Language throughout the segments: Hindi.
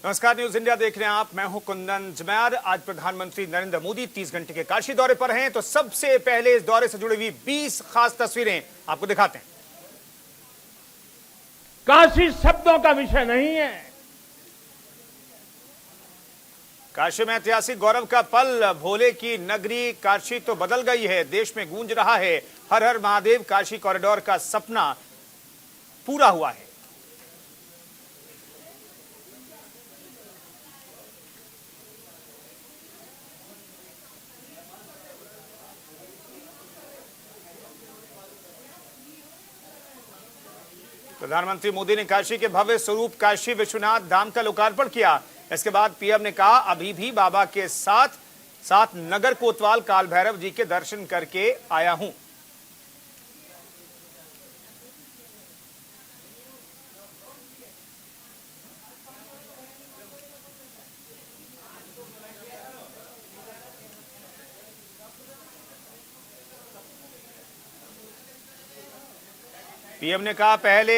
नमस्कार, न्यूज इंडिया देख रहे हैं आप। मैं हूं कुंदन जमैर। आज प्रधानमंत्री नरेंद्र मोदी 30 घंटे के काशी दौरे पर हैं, तो सबसे पहले इस दौरे से जुड़ी हुई 20 खास तस्वीरें आपको दिखाते हैं। काशी शब्दों का विषय नहीं है। काशी में ऐतिहासिक गौरव का पल, भोले की नगरी काशी तो बदल गई है। देश में गूंज रहा है हर हर महादेव। काशी कॉरिडोर का सपना पूरा हुआ है। प्रधानमंत्री मोदी ने काशी के भव्य स्वरूप काशी विश्वनाथ धाम का लोकार्पण किया। इसके बाद पीएम ने कहा, अभी भी बाबा के साथ साथ नगर कोतवाल काल भैरव जी के दर्शन करके आया हूं। पीएम ने कहा, पहले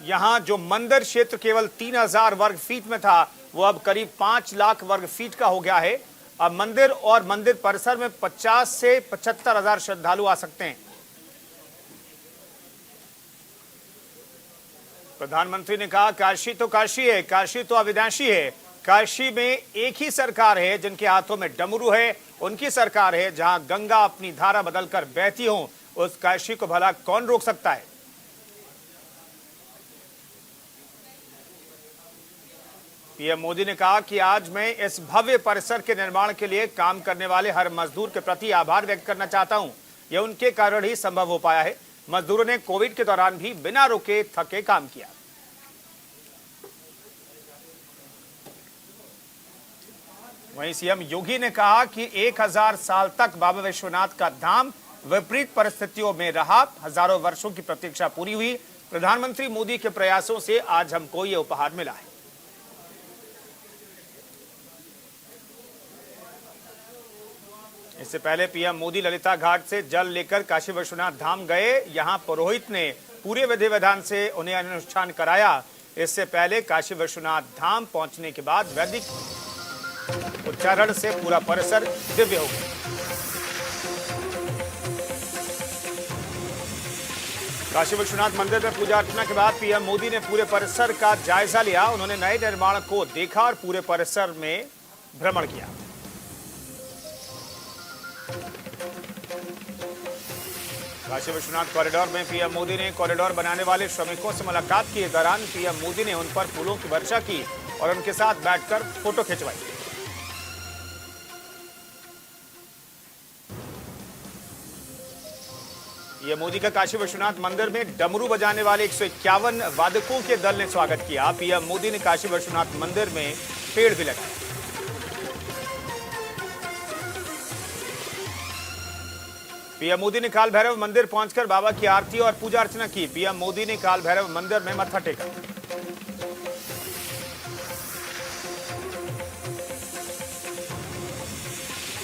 यहां जो मंदिर क्षेत्र केवल 3000 वर्ग फीट में था, वो अब करीब 5 लाख वर्ग फीट का हो गया है। अब मंदिर और मंदिर परिसर में 50 से 75 हजार श्रद्धालु आ सकते हैं। प्रधानमंत्री ने कहा, काशी तो काशी है, काशी तो अविनाशी है। काशी में एक ही सरकार है जिनके हाथों में डमरू है, उनकी सरकार है। जहां गंगा अपनी धारा बदलकर बहती हो, उस काशी को भला कौन रोक सकता है। पीएम मोदी ने कहा कि आज मैं इस भव्य परिसर के निर्माण के लिए काम करने वाले हर मजदूर के प्रति आभार व्यक्त करना चाहता हूं। यह उनके कारण ही संभव हो पाया है। मजदूरों ने कोविड के दौरान भी बिना रुके थके काम किया। वहीं सीएम योगी ने कहा कि 1000 साल तक बाबा विश्वनाथ का धाम विपरीत परिस्थितियों में रहा। हजारों वर्षों की प्रतीक्षा पूरी हुई। प्रधानमंत्री मोदी के प्रयासों से आज हमको ये उपहार मिला है। इससे पहले पीएम मोदी ललिता घाट से जल लेकर काशी विश्वनाथ धाम गए। यहां पुरोहित ने पूरे विधि विधान से उन्हें अनुष्ठान कराया। इससे पहले काशी विश्वनाथ धाम पहुंचने के बाद वैदिक उच्चारण से पूरा परिसर दिव्य हो गया। काशी विश्वनाथ मंदिर में पूजा अर्चना के बाद पीएम मोदी ने पूरे परिसर का जायजा लिया। उन्होंने नए निर्माण को देखा और पूरे परिसर में भ्रमण किया। काशी विश्वनाथ कॉरिडोर में पीएम मोदी ने कॉरिडोर बनाने वाले श्रमिकों से मुलाकात की। इस दौरान पीएम मोदी ने उन पर फूलों की वर्षा की और उनके साथ बैठकर फोटो खिंचवाई। पीएम मोदी का काशी विश्वनाथ मंदिर में डमरू बजाने वाले 151 वादकों के दल ने स्वागत किया। पीएम मोदी ने काशी विश्वनाथ मंदिर में पेड़ भी लगाए। पीएम मोदी ने काल भैरव मंदिर पहुंचकर बाबा की आरती और पूजा अर्चना की। पीएम मोदी ने काल भैरव मंदिर में मत्था टेका।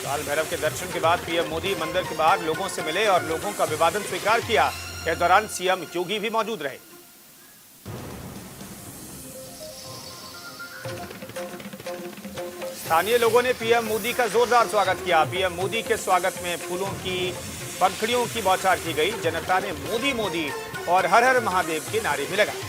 काल भैरव के दर्शन के बाद पीएम मोदी मंदिर के बाहर लोगों से मिले और लोगों का अभिवादन स्वीकार किया। इस दौरान सीएम योगी भी मौजूद रहे। स्थानीय लोगों ने पीएम मोदी का जोरदार स्वागत किया। पीएम मोदी के स्वागत में फूलों की पंखड़ियों की बौछार की गई। जनता ने मोदी मोदी और हर हर महादेव के नारे भी लगाए।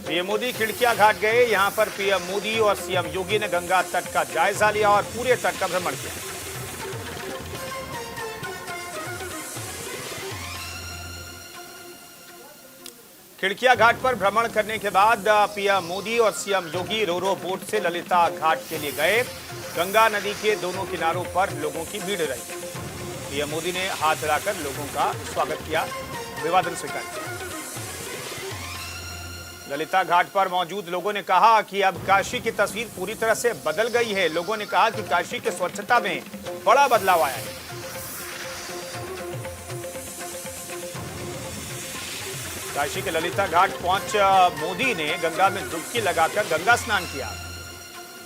पीएम मोदी खिड़किया घाट गए। यहां पर पीएम मोदी और सीएम योगी ने गंगा तट का जायजा लिया और पूरे तट का भ्रमण किया। खिड़किया घाट पर भ्रमण करने के बाद पीएम मोदी और सीएम योगी रो बोट से ललिता घाट के लिए गए। गंगा नदी के दोनों किनारों पर लोगों की भीड़ रही। पीएम मोदी ने हाथ हिलाकर लोगों का स्वागत किया, अभिवादन स्वीकार किया। ललिता घाट पर मौजूद लोगों ने कहा कि अब काशी की तस्वीर पूरी तरह से बदल गई है। लोगों ने कहा कि काशी की स्वच्छता में बड़ा बदलाव आया है। काशी के ललिता घाट पहुंच मोदी ने गंगा में डुबकी लगाकर गंगा स्नान किया।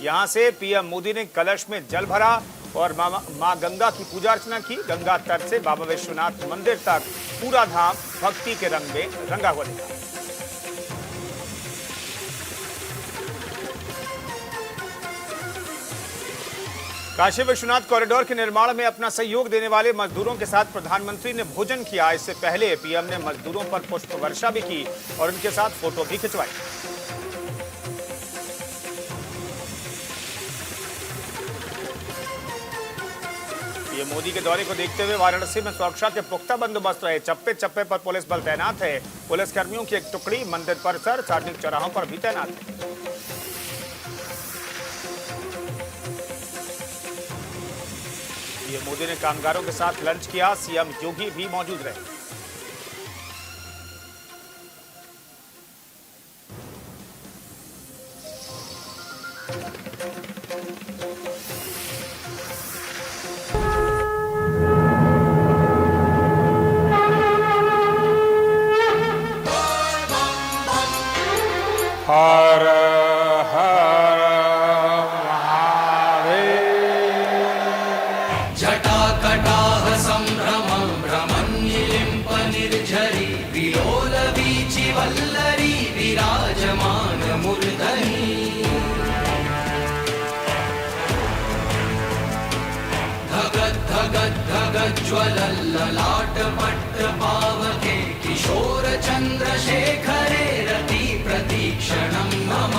यहां से पीएम मोदी ने कलश में जल भरा और मां गंगा की पूजा अर्चना की। गंगा तट से बाबा विश्वनाथ मंदिर तक पूरा धाम भक्ति के रंग में रंगा हुआ दिखा। काशी विश्वनाथ कॉरिडोर के निर्माण में अपना सहयोग देने वाले मजदूरों के साथ प्रधानमंत्री ने भोजन किया। इससे पहले पीएम ने मजदूरों पर पुष्प वर्षा भी की और उनके साथ फोटो भी खिंचवाई। पीएम मोदी के दौरे को देखते हुए वाराणसी में सुरक्षा के पुख्ता बंदोबस्त रहे। चप्पे चप्पे पर पुलिस बल तैनात है। पुलिसकर्मियों की एक टुकड़ी मंदिर परिसर, सार्वजनिक चौराहों पर भी तैनात है। पीएम मोदी ने कामगारों के साथ लंच किया। सीएम योगी भी मौजूद रहे। हर हर जटाकटाह सम्भ्रमं भ्रमन्निलिम्प निर्झरी विलोलवीचि वल्लरी विराजमान मूर्धनि धगद् धगद् धगद् ज्वलल्ललाट पट्ट पावके किशोर चन्द्रशेखरे रति प्रतीक्षणं मम।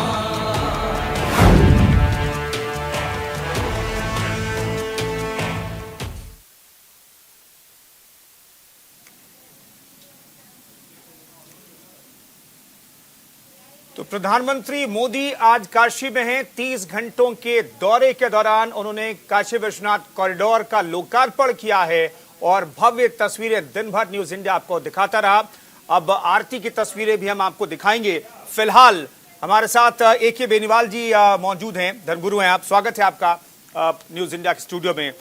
तो प्रधानमंत्री मोदी आज काशी में हैं। 30 घंटों के दौरे के दौरान उन्होंने काशी विश्वनाथ कॉरिडोर का लोकार्पण किया है और भव्य तस्वीरें दिन भर न्यूज इंडिया आपको दिखाता रहा। अब आरती की तस्वीरें भी हम आपको दिखाएंगे। फिलहाल हमारे साथ AK बेनीवाल जी मौजूद हैं। धर्मगुरु हैं आप, स्वागत है आपका न्यूज इंडिया के स्टूडियो में।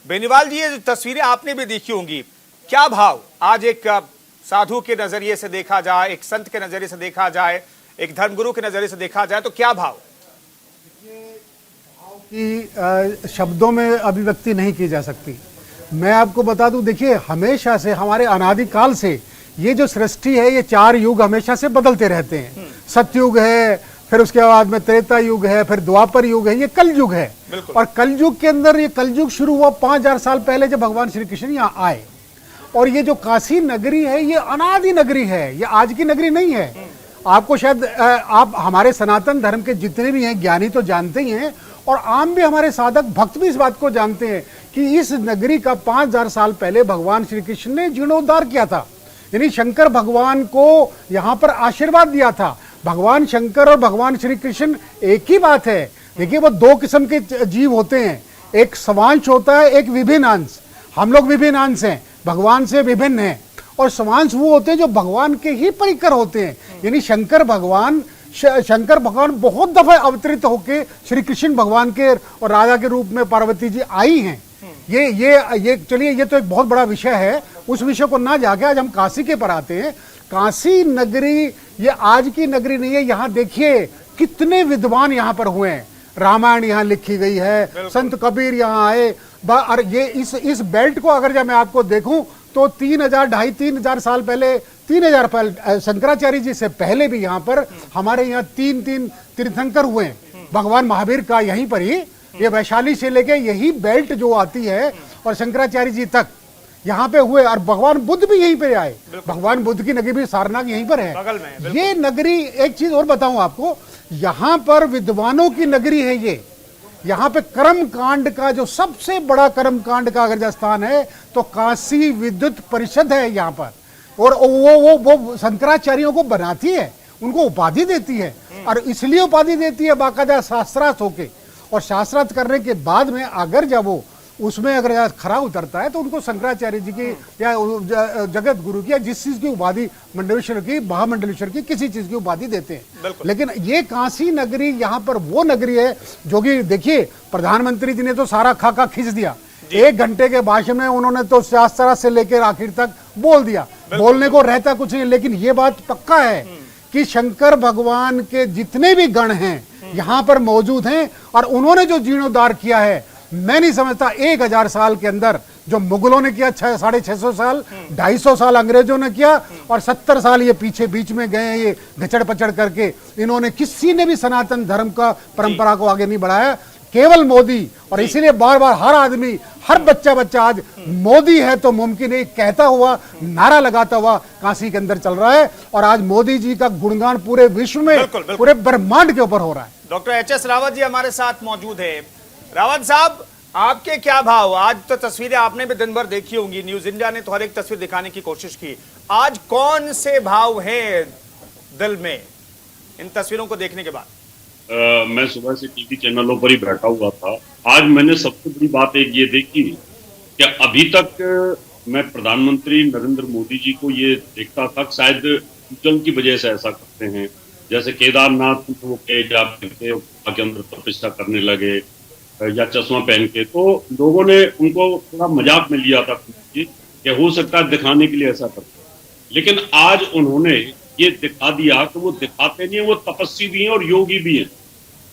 बेनीवाल जी, ये जो तस्वीरें आपने भी देखी होंगी, क्या भाव आज एक साधु के नजरिए से देखा जाए, एक संत के नजरिए से देखा जाए, एक धर्मगुरु के नजरिए से देखा जाए तो क्या भाव? कि शब्दों में अभिव्यक्ति नहीं की जा सकती। मैं आपको बता दूं, देखिए हमेशा से हमारे अनादिकाल से ये जो सृष्टि है, ये 4 युग हमेशा से बदलते रहते हैं। सतयुग है, फिर उसके बाद में त्रेता युग है, फिर द्वापर युग है, ये कल युग है। और कल युग के अंदर ये कल युग शुरू हुआ 5000 साल पहले जब भगवान श्री कृष्ण यहाँ आए। और ये जो काशी नगरी है, ये अनादि नगरी है, ये आज की नगरी नहीं है। आपको शायद आप हमारे सनातन धर्म के जितने भी हैं ज्ञानी तो जानते ही हैं, और आम भी हमारे साधक भक्त भी इस बात को जानते हैं कि इस नगरी का 5000 साल पहले भगवान श्री कृष्ण ने जीर्णोद्धार किया था। यानी शंकर भगवान को यहाँ पर आशीर्वाद दिया था। भगवान शंकर और भगवान श्री कृष्ण एक ही बात है। देखिए, वो 2 किस्म के जीव होते हैं, एक स्वांश होता है, एक विभिन्न अंश। हम लोग विभिन्न अंश हैं, भगवान से विभिन्न हैं। और स्वांश वो होते हैं जो भगवान के ही परिकर होते हैं। यानी शंकर भगवान बहुत दफे अवतरित होके श्री कृष्ण भगवान के और राधा के रूप में पार्वती जी आई हैं। ये चलिए, ये तो एक बहुत बड़ा विषय है, उस विषय को ना जाके आज हम काशी के पर आते हैं। काशी नगरी ये आज की नगरी नहीं है। यहाँ देखिए कितने विद्वान यहाँ पर हुए हैं। रामायण यहाँ लिखी गई है, संत कबीर यहाँ आए। और ये इस बेल्ट को अगर जब मैं आपको देखूं तो 3,000 साल पहले, 3000 पहले शंकराचार्य जी से पहले भी यहाँ पर हमारे यहाँ 3 तीर्थंकर हुए हैं। भगवान महावीर का यहीं पर ही, ये वैशाली से लेके यही बेल्ट जो आती है और शंकराचार्य जी तक यहाँ पे हुए। और भगवान बुद्ध भी यहीं पे आए। भगवान बुद्ध की नगरी भी सारनाथ यहीं पर है। ये नगरी, एक चीज और बताऊं आपको, यहाँ पर विद्वानों की नगरी है ये। यहाँ पे कर्म कांड का जो सबसे बड़ा कर्म कांड का अगर स्थान है तो काशी विद्युत परिषद है यहाँ पर। और वो शंकराचार्यों को बनाती है, उनको उपाधि देती है। और इसलिए उपाधि देती है बाकायदा शास्त्रार्थ होके। और शास्त्रार्थ करने के बाद में अगर जब वो उसमें अगर खरा उतरता है तो उनको शंकराचार्य जी की या जगत गुरु की या जिस चीज की उपाधि, मंडलेश्वर की, महामंडलेश्वर की, किसी चीज की उपाधि देते हैं। लेकिन ये काशी नगरी यहाँ पर वो नगरी है जो कि देखिए प्रधानमंत्री जी ने तो सारा खाका खींच दिया। 1 घंटे के भाषण में उन्होंने तो शास्त्रार्थ से लेकर आखिर तक बोल दिया। बोलने को रहता कुछ नहीं, लेकिन ये बात पक्का है कि शंकर भगवान के जितने भी गण हैं यहाँ पर मौजूद हैं। और उन्होंने जो जीर्णोद्धार किया है मैं नहीं समझता 1000 साल के अंदर जो मुगलों ने किया 650 साल, 250 साल अंग्रेजों ने किया और 70 साल ये पीछे बीच में गए ये घचड़ पचड़ करके, इन्होंने किसी ने भी सनातन धर्म का परंपरा को आगे नहीं बढ़ाया, केवल मोदी। और इसीलिए बार बार हर आदमी, हर बच्चा आज मोदी है तो मुमकिन है कहता हुआ, नारा लगाता हुआ काशी के अंदर चल रहा है। और आज मोदी जी का गुणगान पूरे विश्व में, बिल्कुल, बिल्कुल। पूरे ब्रह्मांड के ऊपर हो रहा है। Doctor HS. रावत जी हमारे साथ मौजूद है। रावत साहब, आपके क्या भाव? आज तो तस्वीरें आपने भी दिन भर देखी होंगी, न्यूज इंडिया ने तो हर एक तस्वीर दिखाने की कोशिश की। आज कौन से भाव हैं दिल में इन तस्वीरों को देखने के बाद? मैं सुबह से टीवी चैनलों पर ही बैठा हुआ था। आज मैंने सबसे बड़ी बात एक ये देखी कि अभी तक मैं प्रधानमंत्री नरेंद्र मोदी जी को ये देखता था कि शायद जल की वजह से ऐसा करते हैं, जैसे केदारनाथ के अंदर तपस्या करने लगे या चश्मा पहन के, तो लोगों ने उनको थोड़ा मजाक में लिया था कि हो सकता है दिखाने के लिए ऐसा करते हैं। लेकिन आज उन्होंने ये दिखा दिया कि वो दिखाते नहीं है, वो तपस्वी भी हैं और योगी भी हैं,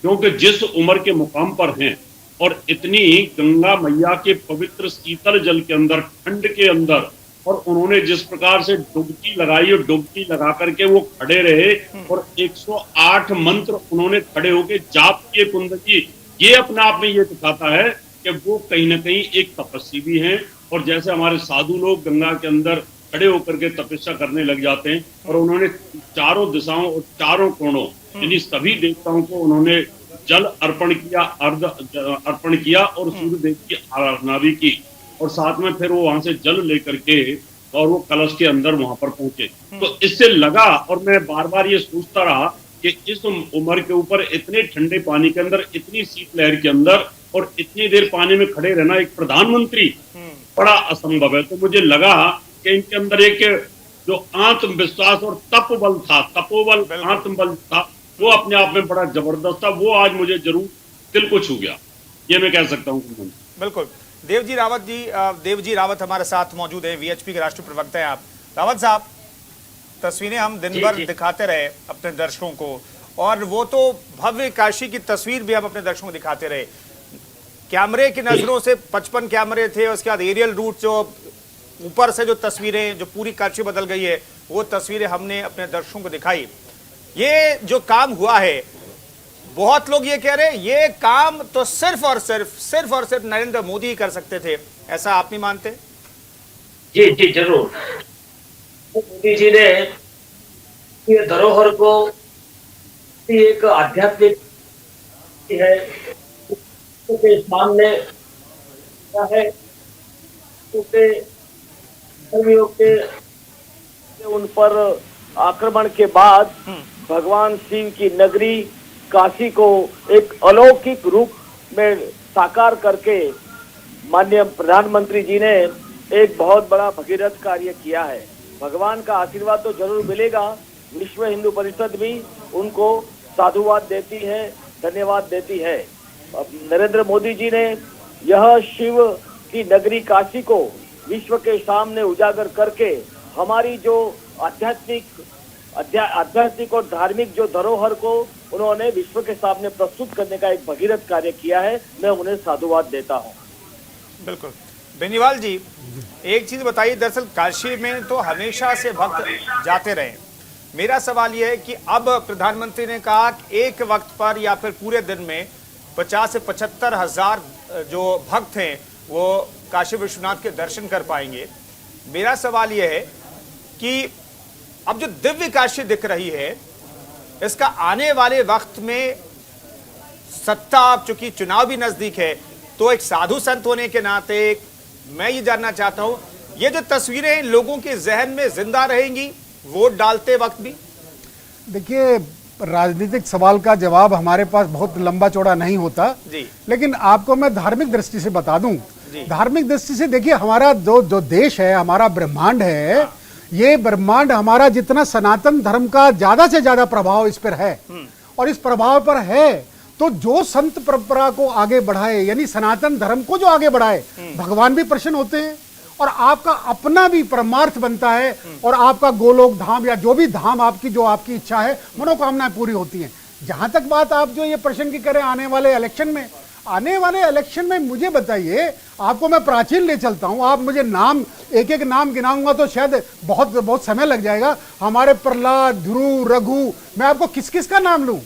क्योंकि जिस उम्र के मुकाम पर हैं और इतनी गंगा मैया के पवित्र शीतल जल के अंदर, ठंड के अंदर, और उन्होंने जिस प्रकार से डुबकी लगाई और डुबकी लगा करके वो खड़े रहे और 108 मंत्र उन्होंने खड़े होके जाप किए कुंडली, ये अपने आप में ये दिखाता है कि वो कहीं ना कहीं एक तपस्वी भी हैं। और जैसे हमारे साधु लोग गंगा के अंदर खड़े होकर के तपस्या करने लग जाते हैं, और उन्होंने चारों दिशाओं और चारों कोणों यानी सभी देवताओं को उन्होंने जल अर्पण किया, अर्घ अर्पण किया और सूर्य देव की आराधना भी की, और साथ में फिर वो वहां से जल लेकर के और वो कलश के अंदर वहां पर पहुंचे। तो इससे लगा, और मैं बार बार ये सोचता रहा कि इस उम्र के ऊपर इतने ठंडे पानी के अंदर, इतनी शीतलहर के अंदर और इतनी देर पानी में खड़े रहना एक प्रधानमंत्री बड़ा असंभव है। तो मुझे लगा कि इनके अंदर एक जो आत्मविश्वास और तपबल था, तपोबल आत्मबल था, वो अपने आप में बड़ा जबरदस्त था। वो आज मुझे जरूर दिल को छू गया, ये मैं कह सकता हूँ। बिल्कुल। देवजी रावत हमारे साथ मौजूद है, वीएचपी के राष्ट्रीय प्रवक्ता हैं आप। रावत साहब, तस्वीरें हम दिन भर दिखाते रहे अपने दर्शकों को, और वो तो भव्य काशी की तस्वीर भी हम अपने दर्शकों को दिखाते रहे। कैमरे की नजरों से 55 कैमरे थे, उसके बाद एरियल रूट जो ऊपर से जो तस्वीरें, जो पूरी काशी बदल गई है, वो तस्वीरें हमने अपने दर्शकों को दिखाई। ये जो काम हुआ है, बहुत लोग ये कह रहे हैं ये काम तो सिर्फ और सिर्फ नरेंद्र मोदी ही कर सकते थे, ऐसा आप नहीं मानते? जी जी जरूर। मोदी जी ने ये धरोहर को एक आध्यात्मिक है उसके सामने है, उसके उन पर आक्रमण के बाद भगवान शिव की नगरी काशी को एक अलौकिक रूप में साकार करके माननीय प्रधानमंत्री जी ने एक बहुत बड़ा भगीरथ कार्य किया है। भगवान का आशीर्वाद तो जरूर मिलेगा। विश्व हिंदू परिषद भी उनको साधुवाद देती है, धन्यवाद देती है। नरेंद्र मोदी जी ने यह शिव की नगरी काशी को विश्व के सामने उजागर करके हमारी जो आध्यात्मिक और धार्मिक जो धरोहर को उन्होंने विश्व के सामने प्रस्तुत करने का एक भगीरथ कार्य किया है। मैं उन्हें साधुवाद देता हूं। बिल्कुल। बेनीवाल जी, एक चीज बताइए, दरअसल काशी में तो हमेशा से भक्त जाते रहे। मेरा सवाल यह है कि अब प्रधानमंत्री ने कहा कि एक वक्त पर या फिर पूरे दिन में 50 से 75 हजार जो भक्त हैं वो काशी विश्वनाथ के दर्शन कर पाएंगे। मेरा सवाल यह है कि अब जो दिव्य काशी दिख रही है, इसका आने वाले वक्त में सत्ता, चूंकि चुनाव भी नजदीक है, तो एक साधु संत होने के नाते मैं ये जानना चाहता हूं, ये जो तस्वीरें लोगों के जहन में जिंदा रहेंगी वोट डालते वक्त भी? देखिए, राजनीतिक सवाल का जवाब हमारे पास बहुत लंबा चौड़ा नहीं होता जी। लेकिन आपको मैं धार्मिक दृष्टि से बता दूं। धार्मिक दृष्टि से देखिए, हमारा जो देश है, हमारा ब्रह्मांड है, ये ब्रह्मांड हमारा जितना सनातन धर्म का ज्यादा से ज्यादा प्रभाव इस पर है, और इस प्रभाव पर है तो जो संत परंपरा को आगे बढ़ाए, यानी सनातन धर्म को जो आगे बढ़ाए, भगवान भी प्रसन्न होते हैं और आपका अपना भी परमार्थ बनता है, और आपका गोलोक धाम या जो भी धाम आपकी जो आपकी इच्छा है, मनोकामनाएं पूरी होती हैं। जहां तक बात आप जो ये प्रश्न की करें आने वाले इलेक्शन में, आने वाले इलेक्शन में मुझे बताइए, आपको मैं प्राचीन ले चलता हूं, आप मुझे नाम एक एक नाम गिनाऊंगा तो शायद बहुत बहुत समय लग जाएगा। हमारे प्रहलाद, ध्रुव, रघु, मैं आपको किस किस का नाम लूं?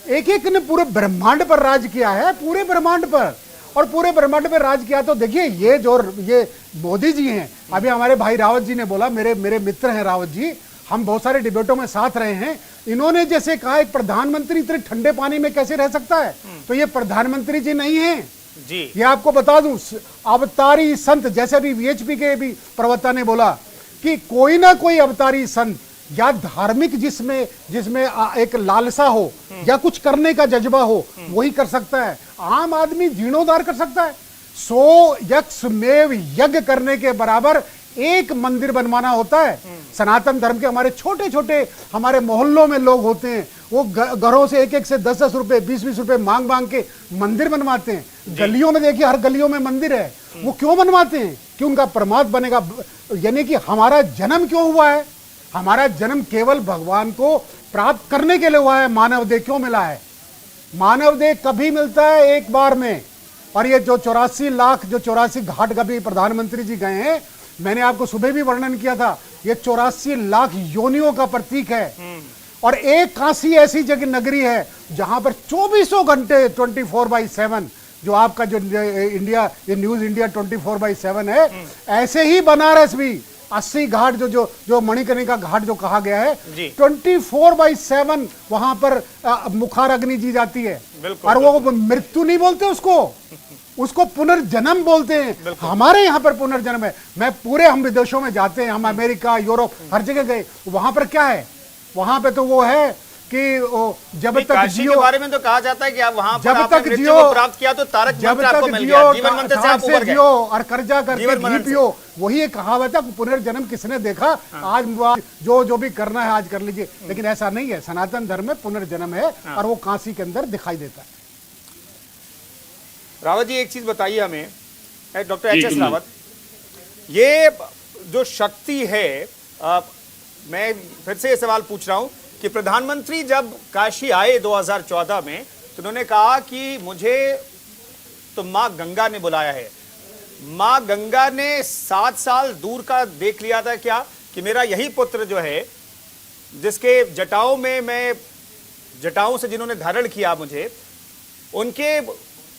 एक एक ने पूरे ब्रह्मांड पर राज किया है, पूरे ब्रह्मांड पर, और पूरे ब्रह्मांड पर राज किया। तो देखिए ये मोदी जी हैं, अभी हमारे भाई रावत जी ने बोला, मेरे मित्र हैं रावत जी, हम बहुत सारे डिबेटों में साथ रहे हैं। इन्होंने जैसे कहा एक प्रधानमंत्री इतने ठंडे पानी में कैसे रह सकता है, तो ये प्रधानमंत्री जी नहीं है जी। ये आपको बता दूं, अवतारी संत, जैसे अभी वीएचपी के भी प्रवक्ता ने बोला कि कोई ना कोई अवतारी संत या धार्मिक जिसमें एक लालसा हो या कुछ करने का जज्बा हो, वही कर सकता है। आम आदमी जीर्णोद्धार कर सकता है। 100 यक्षमेव यज्ञ करने के बराबर एक मंदिर बनवाना होता है। सनातन धर्म के हमारे छोटे छोटे हमारे मोहल्लों में लोग होते हैं, वो घरों से एक एक से 10-10 रुपए 20-20 रुपए मांग के मंदिर बनवाते हैं। गलियों में देखिए, हर गलियों में मंदिर है। वो क्यों बनवाते हैं? कि उनका प्रमाद बनेगा। यानी कि हमारा जन्म क्यों हुआ है? हमारा जन्म केवल भगवान को प्राप्त करने के लिए हुआ है। मानव देह क्यों मिला है? मानव देह कभी मिलता है? एक बार में। और ये जो 84 लाख, जो 84 घाट कभी प्रधानमंत्री जी गए हैं, मैंने आपको सुबह भी वर्णन किया था, ये 84 लाख योनियों का प्रतीक है। और एक काशी ऐसी जगह नगरी है जहां पर 24 घंटे 24/7, जो आपका जो इंडिया, ये न्यूज इंडिया 24/7 है, ऐसे ही बनारस भी 80 घाट जो मणिकर्णिका घाट जो कहा गया है, 24/7 वहां पर मुखार अग्नि जी जाती है। और वो मृत्यु नहीं बोलते उसको पुनर्जन्म बोलते हैं। हमारे यहाँ पर पुनर्जन्म है। हम विदेशों में जाते हैं, हम अमेरिका, यूरोप, हर जगह गए, वहां पर क्या है? वहां पे तो वो है कि जब तक जियो, के बारे में तो कहा जाता है कि आप वहां पर जब आपने तक मृत्यु जियो, को प्राप्त किया तो तारक जब मंत्र आपको तक मिल जियो, गया, जीवन मंत्र से आप उबर गए। जियो और कर्जा करके जीवन घी मंत्र से। पियो, वही एक कहावत है। पुनर्जन्म किसने देखा? आज जो भी करना है आज कर लीजिए, लेकिन ऐसा नहीं है। सनातन धर्म में पुनर्जन्म है और वो काशी के अंदर दिखाई देता है। रावत जी, एक चीज बताइए हमें, डॉक्टर एच.एस. रावत, ये जो शक्ति है, मैं फिर से ये सवाल पूछ रहा हूं कि प्रधानमंत्री जब काशी आए 2014 में, तो उन्होंने कहा कि मुझे तो मां गंगा ने बुलाया है। मां गंगा ने 7 साल दूर का देख लिया था क्या, कि मेरा यही पुत्र जो है, जिसके जटाओं से जिन्होंने धारण किया मुझे, उनके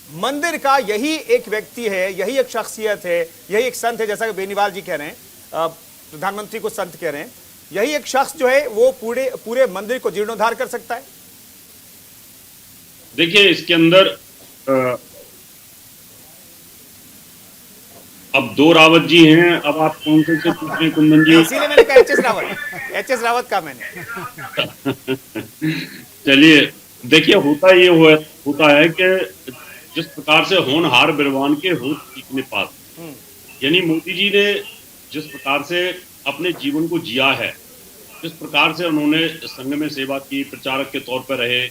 मंदिर का यही एक व्यक्ति है, यही एक शख्सियत है, यही एक संत है, जैसा कि बेनीवाल जी कह रहे हैं, प्रधानमंत्री को संत कह रहे हैं, यही एक शख्स जो है वो पूरे मंदिर को जीर्णोद्धार कर सकता है। देखिए, इसके अंदर अब 2 रावत जी हैं। अब आप कौन से पूछ रहे हैं कुंदन जी? इसीलिए मैंने कहा एच.एस. रावत का मैंने। चलिए, देखिए, होता है कि जिस प्रकार से होनहार बिरवान के होत सीखने पास, यानी मोदी जी ने जिस प्रकार से अपने जीवन को जिया है, जिस प्रकार से उन्होंने संघ में सेवा की, प्रचारक के तौर पर रहे,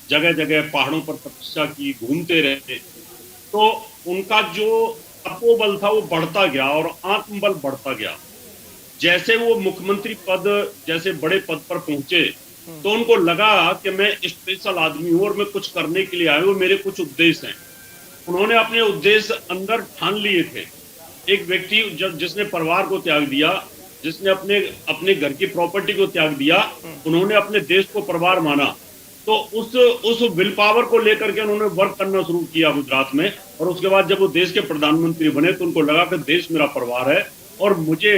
जगह जगह पहाड़ों पर तपस्या की, घूमते रहे, तो उनका जो तपोबल था वो बढ़ता गया और आत्मबल बढ़ता गया। जैसे वो मुख्यमंत्री पद जैसे बड़े पद पर पहुंचे, तो उनको लगा कि मैं स्पेशल आदमी हूं और मैं कुछ करने के लिए आया हूं, मेरे कुछ उद्देश्य हैं। उन्होंने अपने उद्देश्य अंदर ठान लिए थे। एक व्यक्ति जिसने परिवार को त्याग दिया, जिसने अपने घर की प्रॉपर्टी को त्याग दिया, उन्होंने अपने देश को परिवार माना, तो उस विल पावर को लेकर के उन्होंने वर्क करना शुरू किया गुजरात में। और उसके बाद जब वो देश के प्रधानमंत्री बने, तो उनको लगा कि देश मेरा परिवार है और मुझे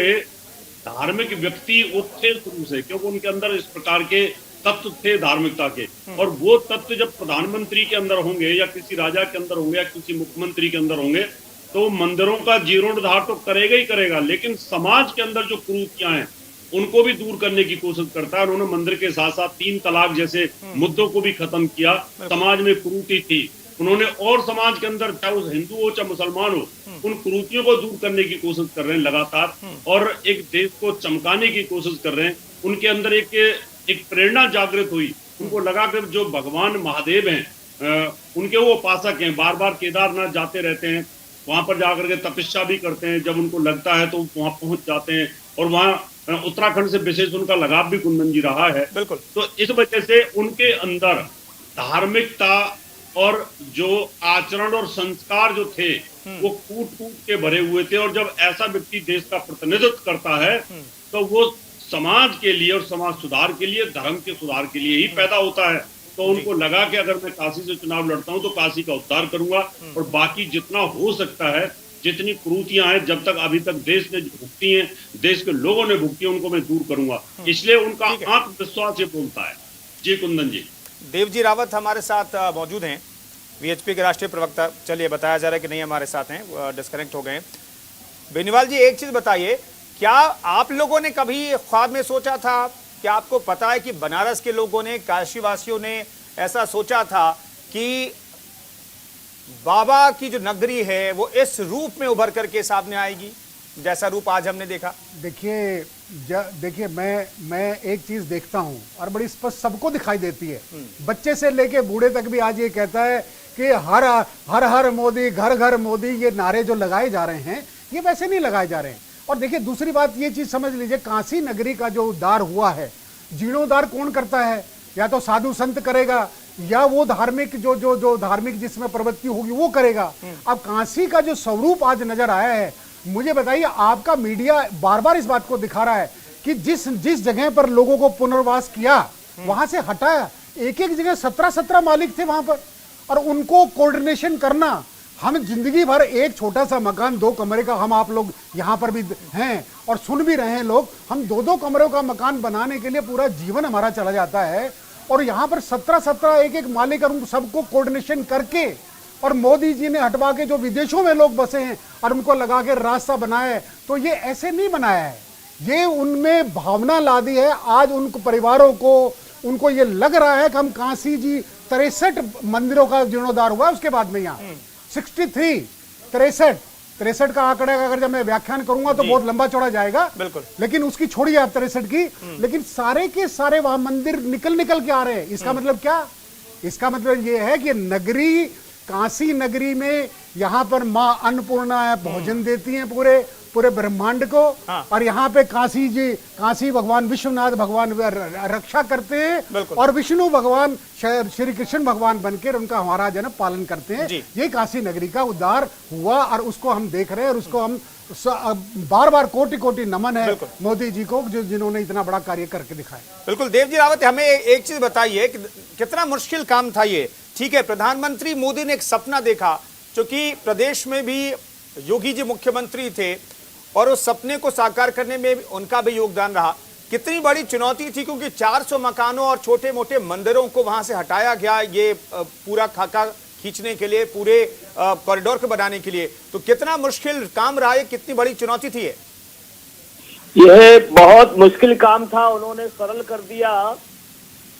धार्मिक व्यक्ति वो थे शुरू से, क्योंकि उनके अंदर इस प्रकार के तत्व थे धार्मिकता के। और वो तत्व जब प्रधानमंत्री के अंदर होंगे या किसी राजा के अंदर होंगे या किसी मुख्यमंत्री के अंदर होंगे, तो मंदिरों का जीर्णोद्धार तो करेगा ही करेगा, लेकिन समाज के अंदर जो कुरीतियां हैं उनको भी दूर करने की कोशिश करता है। उन्होंने मंदिर के साथ साथ 3 तलाक जैसे मुद्दों को भी खत्म किया। समाज में कुरीति थी, उन्होंने और समाज के अंदर, चाहे वो हिंदू हो चाहे मुसलमान हो, उन कुरीतियों को दूर करने की कोशिश कर रहे हैं लगातार, और एक देश को चमकाने की कोशिश कर रहे हैं। उनके अंदर एक प्रेरणा जागृत हुई। उनको लगा कि जो भगवान महादेव हैं, उनके वो उपासक हैं, बार बार केदारनाथ जाते रहते हैं, वहां पर जाकर के तपस्या भी करते हैं, जब उनको लगता है तो वहां पहुंच जाते हैं। और वहां उत्तराखंड से विशेष उनका लगाव भी कुंदन जी रहा है। बिल्कुल। तो इस वजह से उनके अंदर धार्मिकता और जो आचरण और संस्कार जो थे वो कूट कूट के भरे हुए थे। और जब ऐसा व्यक्ति देश का प्रतिनिधित्व करता है तो वो समाज के लिए और समाज सुधार के लिए, धर्म के सुधार के लिए ही पैदा होता है। तो उनको लगा कि अगर मैं काशी से चुनाव लड़ता हूं तो काशी का उद्धार करूंगा, और बाकी जितना हो सकता है, जितनी कुरीतियां हैं जब तक अभी तक देश ने भुगती हैं, देश के लोगों ने भुगती है, उनको मैं दूर करूंगा। इसलिए उनका आत्मविश्वास ये बोलता है। जी कुंदन जी। देवजी रावत हमारे साथ मौजूद हैं, वीएचपी के राष्ट्रीय प्रवक्ता। चलिए, बताया जा रहा है कि नहीं हमारे साथ हैं, डिस्कनेक्ट हो गए हैं। बेनीवाल जी, एक चीज बताइए, क्या आप लोगों ने कभी ख्वाब में सोचा था, क्या आपको पता है कि बनारस के लोगों ने, काशी वासियों ने ऐसा सोचा था कि बाबा की जो नगरी है वो इस रूप में उभर करके सामने आएगी जैसा रूप आज हमने देखा? देखिए मैं एक चीज देखता हूं और बड़ी स्पष्ट सबको दिखाई देती है। बच्चे से लेके बूढ़े तक भी आज ये कहता है कि हर हर हर मोदी, घर घर मोदी, ये नारे जो लगाए जा रहे हैं ये वैसे नहीं लगाए जा रहे हैं। और देखिए दूसरी बात ये चीज समझ लीजिए, काशी नगरी का जो उद्धार हुआ है, जीर्णोद्धार कौन करता है? या तो साधु संत करेगा या वो धार्मिक जो धार्मिक जिसमें प्रवृत्ति होगी वो करेगा। अब काशी का जो स्वरूप आज नजर आया है, मुझे बताइए, आपका मीडिया बार बार इस बात को दिखा रहा है कि जिस जगह पर लोगों को पुनर्वास किया वहां से हटाया। एक एक जगह 17 मालिक थे वहां पर, और उनको कोऑर्डिनेशन करना। हम जिंदगी भर एक छोटा सा मकान 2 कमरे का, हम आप लोग यहाँ पर भी हैं और सुन भी रहे हैं लोग, हम 2 कमरों का मकान बनाने के लिए पूरा जीवन हमारा चला जाता है। और यहाँ पर 17 एक मालिक, और उन सबको कोऑर्डिनेशन करके, और मोदी जी ने हटवा के जो विदेशों में लोग बसे हैं और उनको लगा के रास्ता बनाया है। तो ये ऐसे नहीं बनाया है, ये उनमें भावना ला दी है। आज उन परिवारों को, उनको ये लग रहा है कि हम काशी जी 63 मंदिरों का जीर्णोद्धार हुआ उसके बाद में यहाँ 63 का आंकड़ा अगर जब मैं व्याख्यान करूंगा तो बहुत लंबा चौड़ा जाएगा, बिल्कुल। लेकिन उसकी छोड़िए आप 63 की, लेकिन सारे के सारे वहां मंदिर निकल के आ रहे हैं। इसका मतलब क्या? इसका मतलब ये है कि नगरी, काशी नगरी में यहाँ पर मां अन्नपूर्णा है, भोजन देती हैं पूरे ब्रह्मांड को। और यहाँ पे काशी भगवान विश्वनाथ भगवान रक्षा करते हैं, और विष्णु भगवान श्री कृष्ण भगवान बनकर उनका हमारा जन्म पालन करते हैं। ये काशी नगरी का उद्धार हुआ और उसको हम देख रहे हैं, और उसको हम बार बार कोटि नमन है मोदी जी को, जिन्होंने इतना बड़ा कार्य करके दिखाया। बिल्कुल। देवजी रावत, हमें एक चीज बताइए, कितना मुश्किल काम था ये? ठीक है, प्रधानमंत्री मोदी ने एक सपना देखा, क्योंकि प्रदेश में भी योगी जी मुख्यमंत्री थे और उस सपने को साकार करने में उनका भी योगदान रहा। कितनी बड़ी चुनौती थी, क्योंकि 400 मकानों और छोटे मोटे मंदिरों को वहां से हटाया गया, ये पूरा खाका खींचने के लिए, पूरे कॉरिडोर को बनाने के लिए। तो कितना मुश्किल काम रहा है, कितनी बड़ी चुनौती थी ये? यह बहुत मुश्किल काम था, उन्होंने सरल कर दिया।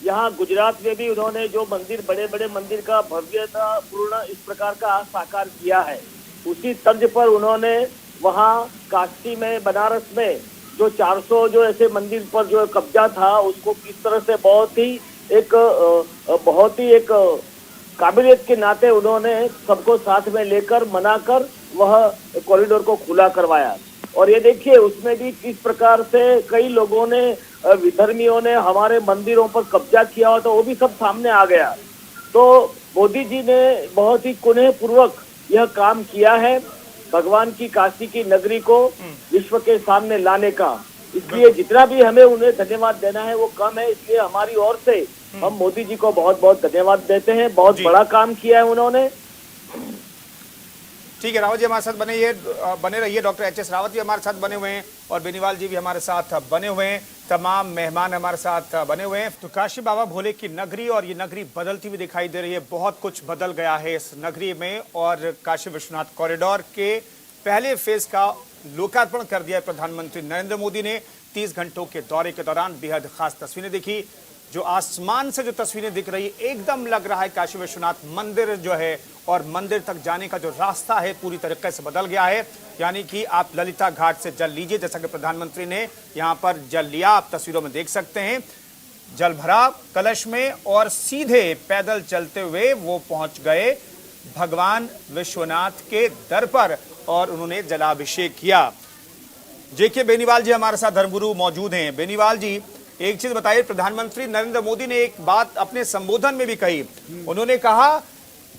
यहाँ गुजरात में भी उन्होंने जो मंदिर, बड़े बड़े मंदिर का भव्यता पूर्ण इस प्रकार का साकार किया है, उसी तर्ज पर उन्होंने वहाँ काशी में, बनारस में जो 400 जो ऐसे मंदिर पर जो कब्जा था, उसको किस तरह से बहुत ही एक काबिलियत के नाते उन्होंने सबको साथ में लेकर, मनाकर वह कॉरिडोर को खुला करवाया। और ये देखिए, उसमें भी किस प्रकार से कई लोगों ने, विधर्मियों ने हमारे मंदिरों पर कब्जा किया हो, तो वो भी सब सामने आ गया। तो मोदी जी ने बहुत ही कुनेह पूर्वक यह काम किया है, भगवान की काशी की नगरी को विश्व के सामने लाने का। इसलिए जितना भी हमें उन्हें धन्यवाद देना है वो कम है। इसलिए हमारी ओर से हम मोदी जी को बहुत बहुत धन्यवाद देते हैं, बहुत बड़ा काम किया है उन्होंने। ठीक है, रावत जी हमारे साथ बने रहिए। Doctor HS. रावत जी हमारे साथ बने हुए हैं और बेनीवाल जी भी हमारे साथ बने हुए हैं, तमाम मेहमान हमारे साथ बने हुए हैं। तो काशी बाबा भोले की नगरी, और ये नगरी बदलती हुई दिखाई दे रही है। बहुत कुछ बदल गया है इस नगरी में, और काशी विश्वनाथ कॉरिडोर के पहले फेज का लोकार्पण कर दिया है प्रधानमंत्री नरेंद्र मोदी ने। 30 घंटों के दौरे के दौरान बेहद खास तस्वीरें दिखी। जो आसमान से जो तस्वीरें दिख रही, एकदम लग रहा है काशी विश्वनाथ मंदिर जो है, और मंदिर तक जाने का जो रास्ता है पूरी तरीके से बदल गया है। यानी कि आप ललिता घाट से जल लीजिए, जैसा कि प्रधानमंत्री ने यहाँ पर जल लिया, आप तस्वीरों में देख सकते हैं। जल भरा कलश में और सीधे पैदल चलते हुए वो पहुंच गए भगवान विश्वनाथ के दर पर और उन्होंने जलाभिषेक किया। जेके बेनीवाल जी हमारे साथ धर्मगुरु मौजूद हैं। बेनीवाल जी, एक चीज बताइए, प्रधानमंत्री नरेंद्र मोदी ने एक बात अपने संबोधन में भी कही। उन्होंने कहा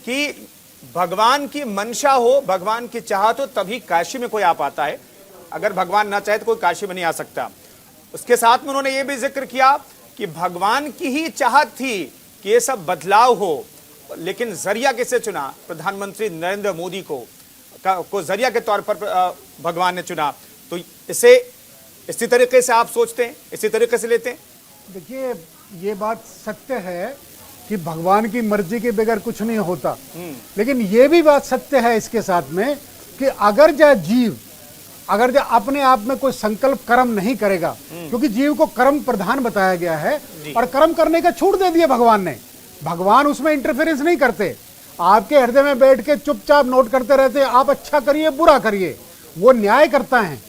कि भगवान की मंशा हो, भगवान की चाहत हो, तभी काशी में कोई आ पाता है। अगर भगवान ना चाहे तो कोई काशी में नहीं आ सकता। उसके साथ में उन्होंने ये भी जिक्र किया कि भगवान की ही चाहत थी कि ये सब बदलाव हो, लेकिन जरिया किसे चुना? प्रधानमंत्री नरेंद्र मोदी को जरिया के तौर पर भगवान ने चुना। तो इसे इसी तरीके से आप सोचते हैं, इसी तरीके से लेते हैं? देखिए, ये बात सत्य है कि भगवान की मर्जी के बगैर कुछ नहीं होता, लेकिन ये भी बात सत्य है इसके साथ में कि अगर जो जीव अगर जो अपने आप में कोई संकल्प कर्म नहीं करेगा, क्योंकि जीव को कर्म प्रधान बताया गया है और कर्म करने का छूट दे दिया भगवान ने। भगवान उसमें इंटरफेरेंस नहीं करते, आपके हृदय में बैठ के चुपचाप नोट करते रहते हैं, आप अच्छा करिए बुरा करिए। वो न्याय करता है।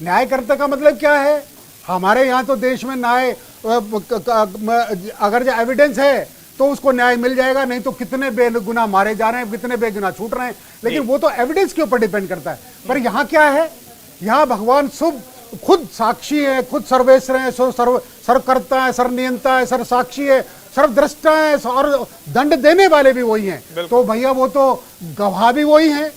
न्याय करता का मतलब क्या है? हमारे यहाँ तो देश में न्याय अगर जो एविडेंस है तो उसको न्याय मिल जाएगा, नहीं तो कितने बेगुनाह मारे जा रहे हैं, कितने बेगुनाह छूट रहे हैं, लेकिन वो तो एविडेंस के ऊपर डिपेंड करता है। पर यहाँ क्या है? यहाँ भगवान खुद साक्षी है, खुद सर्वेश्वर है, सर्वकर्ता है, सर्वनियंता है, सर्व साक्षी है, सर्वद्रष्टा है और दंड देने वाले भी वही हैं। तो भैया वो तो गवाह भी वही हैं,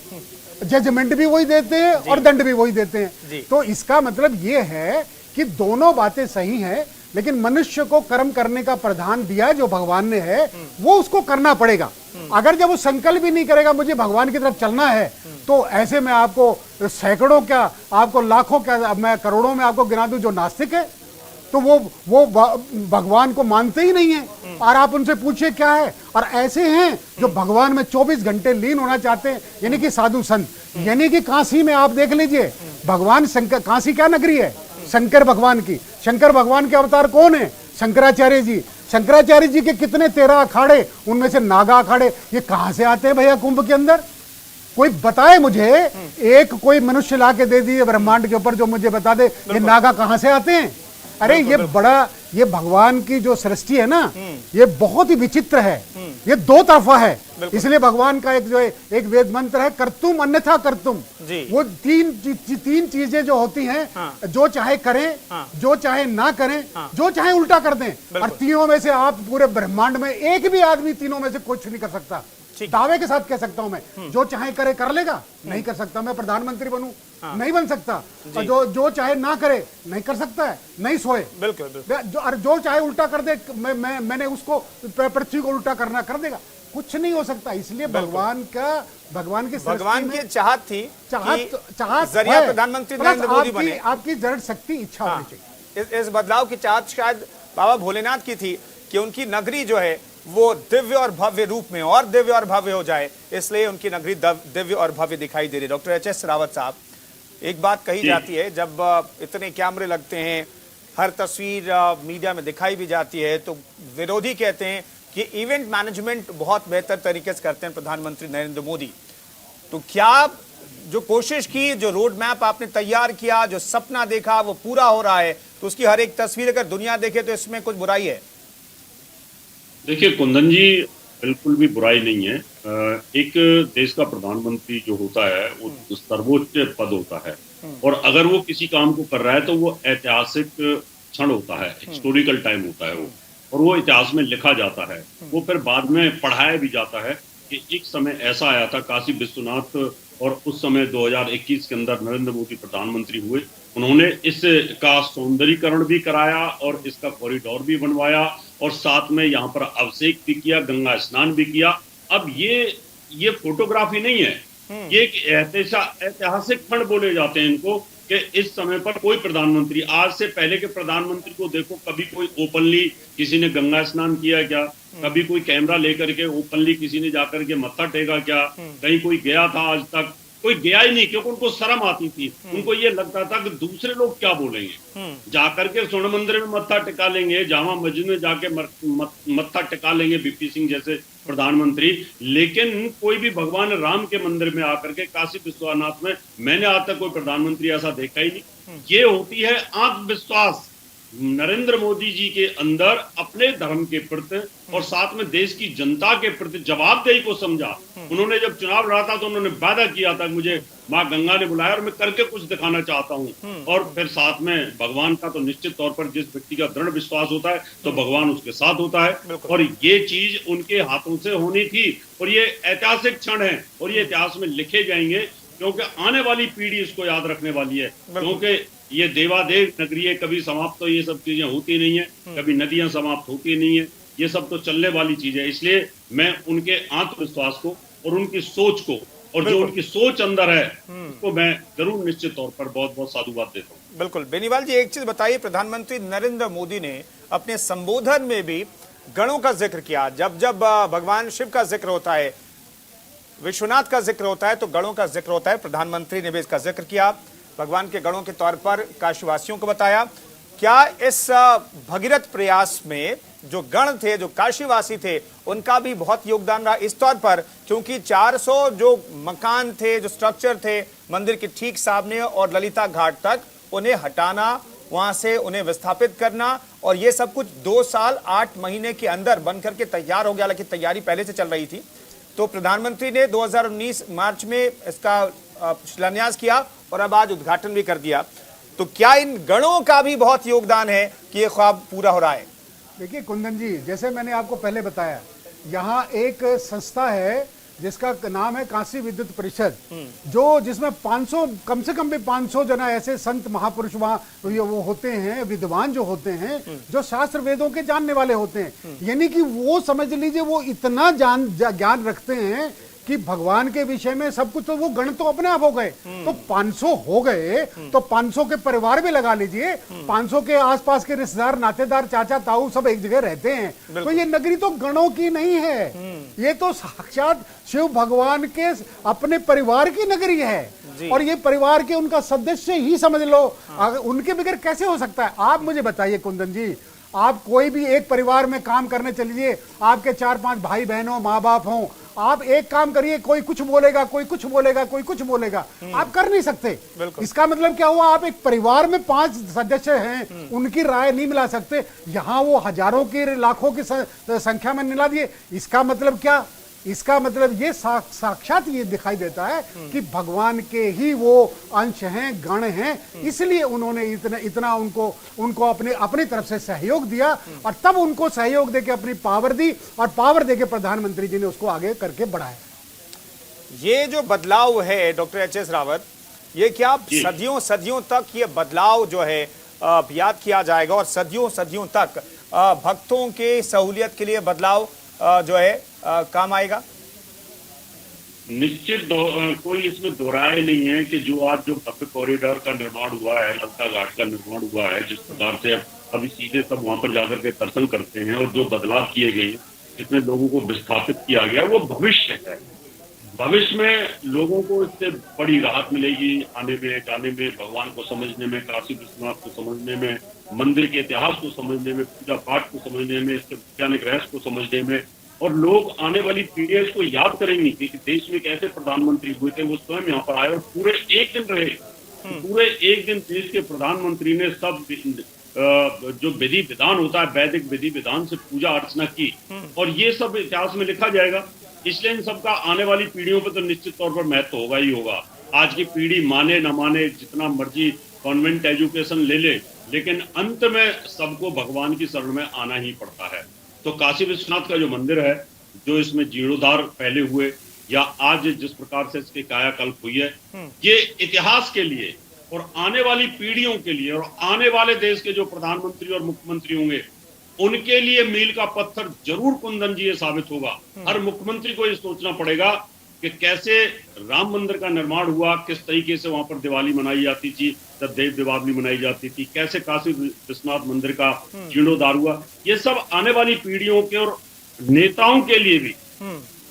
जजमेंट भी वही देते हैं और दंड भी वही देते हैं। तो इसका मतलब ये है कि दोनों बातें सही हैं, लेकिन मनुष्य को कर्म करने का प्रधान दिया जो भगवान ने है, वो उसको करना पड़ेगा। अगर जब वो संकल्प ही नहीं करेगा मुझे भगवान की तरफ चलना है, तो ऐसे में आपको सैकड़ों क्या, आपको लाखों क्या, मैं करोड़ों में आपको गिना दूं जो नास्तिक है, तो वो भगवान को मानते ही नहीं है। और आप उनसे पूछिए क्या है। और ऐसे हैं जो भगवान में 24 घंटे लीन होना चाहते हैं, यानी कि साधु संत। यानी कि काशी में आप देख लीजिए, भगवान शंकर, काशी क्या नगरी है? शंकर भगवान की। शंकर भगवान के अवतार कौन है? शंकराचार्य जी। शंकराचार्य जी के कितने 13 अखाड़े, उनमें से नागा अखाड़े, ये कहां से आते हैं भैया कुंभ के अंदर? कोई बताए मुझे, एक कोई मनुष्य ला के दे दिए ब्रह्मांड के ऊपर जो मुझे बता दे ये नागा कहां से आते हैं। अरे ये भगवान की जो सृष्टि है ना, ये बहुत ही विचित्र है, ये दो तरफा है। इसलिए भगवान का एक वेद मंत्र है, कर्तुम अन्यथा कर्तुम। वो तीन चीजें जो होती हैं, जो चाहे करें, जो चाहे ना करें, जो चाहे उल्टा कर दें। और तीनों में से आप पूरे ब्रह्मांड में एक भी आदमी तीनों में से कुछ नहीं कर सकता। दावे के साथ कह सकता हूं मैं, जो चाहे करे कर लेगा, नहीं कर सकता। मैं प्रधानमंत्री बनूं, नहीं बन सकता। और जो चाहे ना करे, नहीं कर सकता है, नहीं सोए। बिल्कुल। जो चाहे उल्टा कर दे, मैंने उसको पृथ्वी को उल्टा करना कर देगा, कुछ नहीं हो सकता। इसलिए भगवान की चाहत थी, चाहत जरिया प्रधानमंत्री नरेंद्र मोदी बने। आपकी जड़ शक्ति, इच्छा होनी चाहिए। इस बदलाव की चाहत शायद बाबा भोलेनाथ की थी कि उनकी नगरी जो है वो दिव्य और भव्य रूप में और दिव्य और भव्य हो जाए, इसलिए उनकी नगरी दिव्य और भव्य दिखाई दे रही। Doctor HS. रावत साहब, एक बात कही जाती है, जब इतने कैमरे लगते हैं, हर तस्वीर मीडिया में दिखाई भी जाती है, तो विरोधी कहते हैं कि इवेंट मैनेजमेंट बहुत बेहतर तरीके से करते हैं प्रधानमंत्री नरेंद्र मोदी। तो क्या जो कोशिश की, जो रोड मैप आपने तैयार किया, जो सपना देखा, वो पूरा हो रहा है, तो उसकी हर एक तस्वीर अगर दुनिया देखे तो इसमें कुछ बुराई है? देखिए कुंदन जी, बिल्कुल भी बुराई नहीं है। एक देश का प्रधानमंत्री जो होता है वो सर्वोच्च पद होता है, और अगर वो किसी काम को कर रहा है तो वो ऐतिहासिक क्षण होता है, हिस्टोरिकल टाइम होता है वो, और वो इतिहास में लिखा जाता है। वो फिर बाद में पढ़ाया भी जाता है कि एक समय ऐसा आया था काशी विश्वनाथ, और उस समय 2021 के अंदर नरेंद्र मोदी प्रधानमंत्री हुए, उन्होंने इसका सौंदर्यीकरण भी कराया और इसका कॉरिडोर भी बनवाया, और साथ में यहाँ पर अभिषेक भी किया, गंगा स्नान भी किया। अब ये फोटोग्राफी नहीं है, ये एक ऐतिहासिक क्षण बोले जाते हैं इनको, कि इस समय पर कोई प्रधानमंत्री, आज से पहले के प्रधानमंत्री को देखो, कभी कोई ओपनली किसी ने गंगा स्नान किया क्या? कभी कोई कैमरा लेकर के ओपनली किसी ने जाकर के मत्था टेका क्या? कहीं कोई गया था? आज तक कोई गया ही नहीं, क्योंकि उनको शर्म आती थी। उनको ये लगता था कि दूसरे लोग क्या बोलेंगे। जाकर के स्वर्ण मंदिर में मत्था टिका लेंगे, जामा मस्जिद में जाके मत्था टिका लेंगे बीपी सिंह जैसे प्रधानमंत्री, लेकिन कोई भी भगवान राम के मंदिर में आकर के, काशी विश्वनाथ में, मैंने आज तक कोई प्रधानमंत्री ऐसा देखा ही नहीं। ये होती है आत्मविश्वास, नरेंद्र मोदी जी के अंदर अपने धर्म के प्रति और साथ में देश की जनता के प्रति जवाबदेही को समझा। उन्होंने जब चुनाव लड़ा था तो उन्होंने वादा किया था मुझे माँ गंगा ने बुलाया और मैं करके कुछ दिखाना चाहता हूँ। और फिर साथ में भगवान का तो निश्चित तौर पर जिस व्यक्ति का दृढ़ विश्वास होता है तो भगवान उसके साथ होता है। और ये चीज उनके हाथों से होनी थी और ये ऐतिहासिक क्षण है और ये इतिहास में लिखे जाएंगे, क्योंकि आने वाली पीढ़ी इसको याद रखने वाली है। क्योंकि ये देवादेव नगरी है, कभी समाप्त तो ये सब चीजें होती नहीं है, कभी नदियां समाप्त होती नहीं है, ये सब तो चलने वाली चीज है। इसलिए मैं उनके आत्मविश्वास को और उनकी सोच को और जो उनकी सोच अंदर है उसको मैं जरूर निश्चित तौर पर बहुत बहुत साधुवाद देता हूँ। बिल्कुल। बेनीवाल जी, एक चीज बताइए, प्रधानमंत्री नरेंद्र मोदी ने अपने संबोधन में भी गणों का जिक्र किया। जब जब भगवान शिव का जिक्र होता है, विश्वनाथ का जिक्र होता है तो गणों का जिक्र होता है। प्रधानमंत्री ने भी इसका जिक्र किया, भगवान के गणों के तौर पर काशीवासियों को बताया। क्या इस भगीरथ प्रयास में जो गण थे, जो काशीवासी थे, उनका भी बहुत योगदान रहा इस तौर पर, क्योंकि 400 जो मकान थे, जो स्ट्रक्चर थे मंदिर के ठीक सामने और ललिता घाट तक, उन्हें हटाना, वहां से उन्हें विस्थापित करना, और ये सब कुछ 2 साल 8 महीने के अंदर बनकर के तैयार हो गया। हालांकि तैयारी पहले से चल रही थी। तो प्रधानमंत्री ने 2019 मार्च में इसका शिलान्यास किया और अब आज उद्घाटन भी कर दिया। तो क्या इन गणों का भी बहुत योगदान है कि ये ख्वाब पूरा हो रहा है? देखिए कुंदन जी, जैसे मैंने आपको पहले बताया, यहाँ एक संस्था है जिसका नाम है काशी विद्युत परिषद, जो जिसमें 500 कम से कम भी 500 जना ऐसे संत महापुरुष वहाँ वो होते हैं, विद्वान जो होते हैं, जो शास्त्र वेदों के जानने वाले होते हैं। यानी कि वो समझ लीजिए वो इतना ज्ञान रखते हैं कि भगवान के विषय में सब कुछ। तो वो गण तो अपने आप हो गए, तो 500 हो गए, तो 500 के परिवार भी लगा लीजिए, 500 के आसपास के रिश्तेदार, नातेदार, चाचा ताऊ सब एक जगह रहते हैं। तो ये नगरी तो गणों की नहीं है, ये तो साक्षात शिव भगवान के अपने परिवार की नगरी है। और ये परिवार के उनका सदस्य ही समझ लो, उनके बगैर कैसे हो सकता है? आप मुझे बताइए कुंदन जी, आप कोई भी एक परिवार में काम करने चलिए, आपके 4-5 भाई बहन हो, माँ बाप हो, आप एक काम करिए, कोई कुछ बोलेगा, कोई कुछ बोलेगा, कोई कुछ बोलेगा, आप कर नहीं सकते। इसका मतलब क्या हुआ? आप एक परिवार में 5 सदस्य हैं, उनकी राय नहीं मिला सकते। यहां वो हजारों की, लाखों की संख्या में मिला दिए। इसका मतलब क्या? इसका मतलब ये साक्षात ये दिखाई देता है कि भगवान के ही वो अंश हैं, गण हैं, इसलिए उन्होंने इतना उनको अपनी तरफ से सहयोग दिया और तब उनको सहयोग देके अपनी पावर दी और पावर देके प्रधानमंत्री जी ने उसको आगे करके बढ़ाया। ये जो बदलाव है डॉक्टर HS रावत, ये क्या सदियों तक ये बदलाव जो है याद किया जाएगा और सदियों तक भक्तों के सहूलियत के लिए बदलाव जो है काम आएगा? निश्चित कोई इसमें दोहराए नहीं है कि जो आज जो भव्य कॉरिडोर का निर्माण हुआ है, ललिता घाट का निर्माण हुआ है, जिस प्रकार से अभी सीधे सब वहां पर जाकर के दर्शन करते हैं और जो बदलाव किए गए, जितने लोगों को विस्थापित किया गया, वो भविष्य है। भविष्य में लोगों को इससे बड़ी राहत मिलेगी, आने में जाने में, भगवान को समझने में, काशी विश्वनाथ को समझने में, मंदिर के इतिहास को समझने में, पूजा पाठ को समझने में, इसके वैज्ञानिक रहस्य को समझने में। और लोग आने वाली पीढ़ियां इसको याद करेंगी कि देश में कैसे प्रधानमंत्री हुए थे, वो स्वयं यहाँ पर आए और पूरे एक दिन रहे। पूरे एक दिन देश के प्रधानमंत्री ने सब जो विधि विधान होता है, वैदिक विधि विधान से पूजा अर्चना की और ये सब इतिहास में लिखा जाएगा। इसलिए इन सबका आने वाली पीढ़ियों पर तो निश्चित तौर पर महत्व होगा ही होगा। आज की पीढ़ी माने न माने, जितना मर्जी कॉन्वेंट एजुकेशन ले ले, लेकिन अंत में सबको भगवान की शरण में आना ही पड़ता है। तो काशी विश्वनाथ का जो मंदिर है, जो इसमें जीर्णोद्धार पहले हुए या आज जिस प्रकार से इसकी कायाकल्प हुई है, ये इतिहास के लिए और आने वाली पीढ़ियों के लिए और आने वाले देश के जो प्रधानमंत्री और मुख्यमंत्री होंगे उनके लिए मील का पत्थर जरूर कुंदन जी ये साबित होगा। हर मुख्यमंत्री को ये सोचना पड़ेगा कि कैसे राम मंदिर का निर्माण हुआ, किस तरीके से वहां पर दिवाली मनाई जाती थी, जब देव दीपावली मनाई जाती थी, कैसे काशी विश्वनाथ मंदिर का जीर्णोद्धार हुआ। ये सब आने वाली पीढ़ियों के और नेताओं के लिए भी,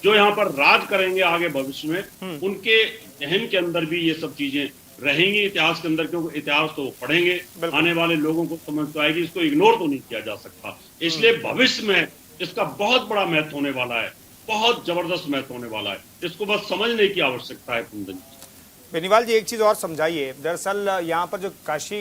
जो यहाँ पर राज करेंगे आगे भविष्य में, उनके जहन के अंदर भी ये सब चीजें रहेंगी इतिहास के अंदर, क्योंकि इतिहास तो पढ़ेंगे, आने वाले लोगों को समझ तो आएगी, इसको इग्नोर तो नहीं किया जा सकता। इसलिए भविष्य में इसका बहुत बड़ा महत्व होने वाला है, बहुत जबरदस्त महत्व होने वाला है। इसको बस समझने की आवश्यकता है कुंदन जी। बेनीवाल जी, एक चीज और समझाइए। दरअसल यहाँ पर जो काशी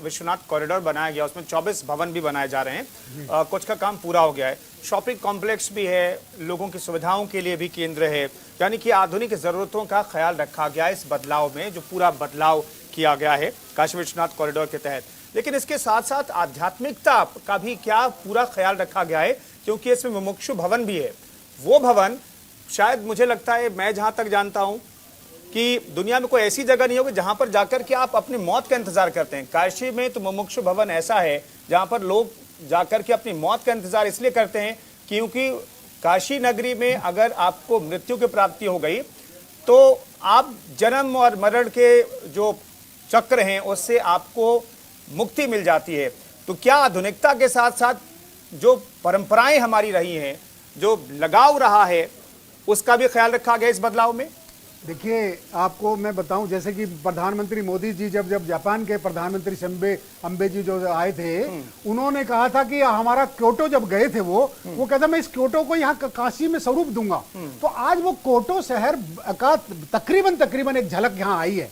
विश्वनाथ कॉरिडोर बनाया गया, उसमें 24 भवन भी बनाए जा रहे हैं। कुछ का काम पूरा हो गया है, शॉपिंग कॉम्प्लेक्स भी है, लोगों की सुविधाओं के लिए भी केंद्र है, यानी कि आधुनिक जरूरतों का ख्याल रखा गया है इस बदलाव में, जो पूरा बदलाव किया गया है काशी विश्वनाथ कॉरिडोर के तहत। लेकिन इसके साथ साथ आध्यात्मिकता का भी क्या पूरा ख्याल रखा गया है? क्योंकि इसमें मुमुक्षु भवन भी है। वो भवन शायद, मुझे लगता है, मैं जहां तक जानता हूं कि दुनिया में कोई ऐसी जगह नहीं होगी जहां पर जाकर के आप अपनी मौत का इंतजार करते हैं। काशी में तो मुमुक्षु भवन ऐसा है जहां पर लोग जाकर के अपनी मौत का इंतजार इसलिए करते हैं क्योंकि काशी नगरी में अगर आपको मृत्यु की प्राप्ति हो गई तो आप जन्म और मरण के जो चक्र हैं उससे आपको मुक्ति मिल जाती है। तो क्या आधुनिकता के साथ साथ जो परंपराएं हमारी रही हैं, जो लगाव रहा है, उसका भी ख्याल रखा गया इस बदलाव में? देखिए, आपको मैं बताऊं, जैसे कि प्रधानमंत्री मोदी जी जब जापान के प्रधानमंत्री अम्बे जी जो आए थे, उन्होंने कहा था कि हमारा क्योटो जब गए थे वो कहता मैं इस क्योटो को यहाँ काशी में स्वरूप दूंगा। तो आज वो क्योटो शहर का तकरीबन एक झलक यहाँ आई है।